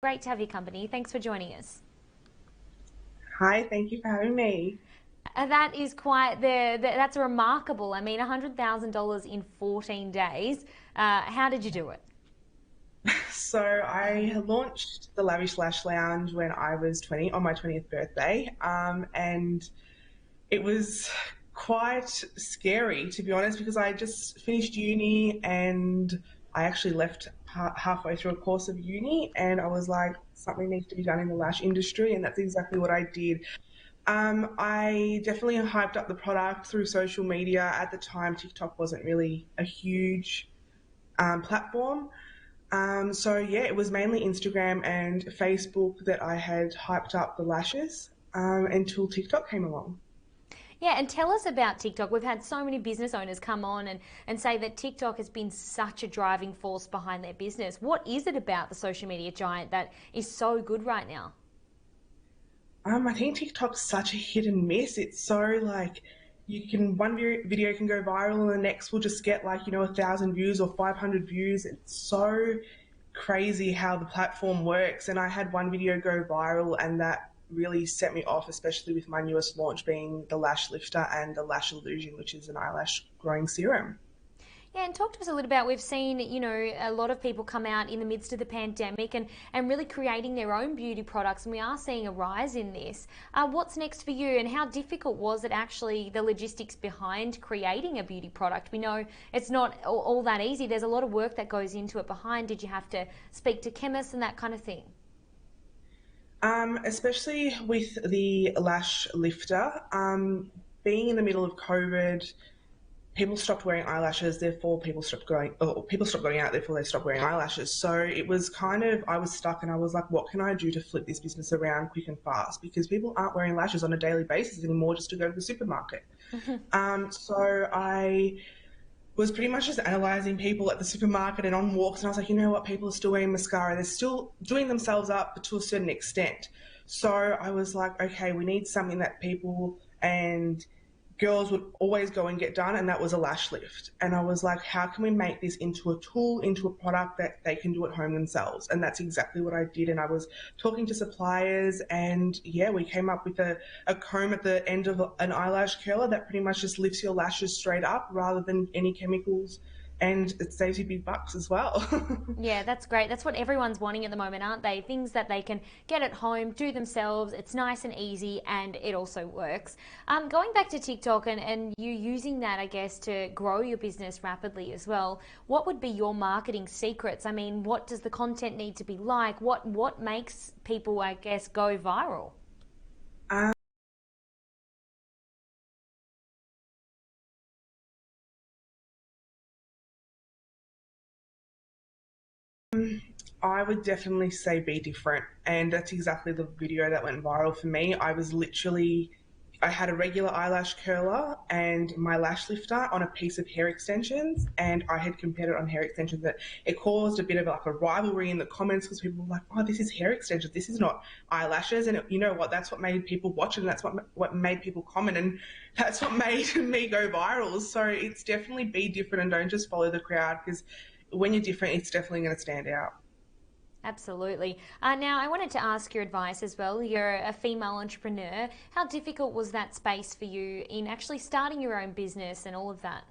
Great to have your company. Thanks for joining us. Hi, thank you for having me. That is quite that's remarkable. I mean, $100,000 in 14 days. How did you do it? So I launched the Lavish Lash Lounge when I was 20 on my 20th birthday, and it was quite scary to be honest because I just finished uni and I actually left halfway through a course of uni and I was like something needs to be done in the lash industry and that's exactly what I did. I definitely hyped up the product through social media. At the time, TikTok wasn't really a huge platform. So yeah, it was mainly Instagram and Facebook that I had hyped up the lashes until TikTok came along. Yeah, and tell us about TikTok. We've had so many business owners come on and say that TikTok has been such a driving force behind their business. What is it about the social media giant that is so good right now? I think TikTok's such a hit and miss. It's so like you can one video can go viral and the next will just get like 1,000 views or 500 views. It's so crazy how the platform works. And I had one video go viral and that really set me off, especially with my newest launch being the Lash Lifter and the Lash Illusion, which is an eyelash growing serum. Yeah, and talk to us a little about, we've seen, a lot of people come out in the midst of the pandemic and really creating their own beauty products, and we are seeing a rise in this. What's next for you, and how difficult was it actually, the logistics behind creating a beauty product? We know it's not all that easy. There's a lot of work that goes into it behind. Did you have to speak to chemists and that kind of thing? Especially with the Lash Lifter, being in the middle of COVID, people stopped wearing eyelashes, therefore people stopped going out, therefore they stopped wearing eyelashes. So it was kind of I was stuck and I was like, what can I do to flip this business around quick and fast? Because people aren't wearing lashes on a daily basis anymore just to go to the supermarket. So I was pretty much just analysing people at the supermarket and on walks, and I was like, you know what, people are still wearing mascara, they're still doing themselves up, but to a certain extent. So I was like, okay, we need something that people and girls would always go and get done, and that was a lash lift. And I was like, how can we make this into a tool, into a product that they can do at home themselves? And that's exactly what I did. And I was talking to suppliers, and yeah, we came up with a comb at the end of an eyelash curler that pretty much just lifts your lashes straight up rather than any chemicals, and it saves you big bucks as well. Yeah, that's great. That's what everyone's wanting at the moment, aren't they? Things that they can get at home, do themselves. It's nice and easy, and it also works. Going back to TikTok and you using that, I guess, to grow your business rapidly as well, what would be your marketing secrets? I mean, what does the content need to be like? What makes people, I guess, go viral? um, I would definitely say be different. And that's exactly the video that went viral for me. I had a regular eyelash curler and my lash lifter on a piece of hair extensions, and I had compared it on hair extensions. That it caused a bit of like a rivalry in the comments because people were like, "Oh, this is hair extensions. This is not eyelashes." And you know what? That's what made people watch it, and that's what made people comment, and that's what made me go viral. So it's definitely be different and don't just follow the crowd because when you're different, it's definitely going to stand out. Absolutely. Now, I wanted to ask your advice as well. You're a female entrepreneur. How difficult was that space for you in actually starting your own business and all of that?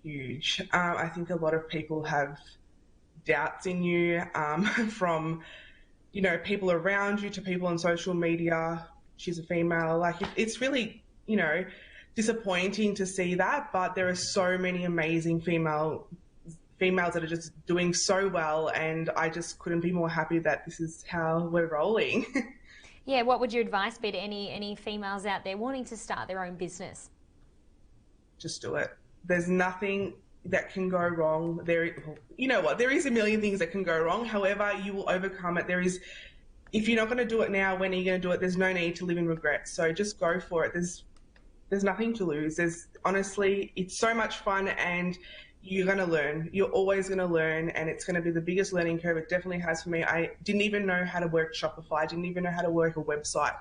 Huge. I think a lot of people have doubts in you from people around you to people on social media. She's a female. Like it's really disappointing to see that, but there are so many amazing females that are just doing so well, and I just couldn't be more happy that this is how we're rolling. Yeah, what would your advice be to any females out there wanting to start their own business? Just do it. There's nothing that can go wrong. You know what? There is a million things that can go wrong. However, you will overcome it. If you're not going to do it now, when are you going to do it? There's no need to live in regret. So just go for it. There's nothing to lose. There's honestly, it's so much fun, and you're going to learn. You're always going to learn, and it's going to be the biggest learning curve. It definitely has for me. I didn't even know how to work Shopify. I didn't even know how to work a website.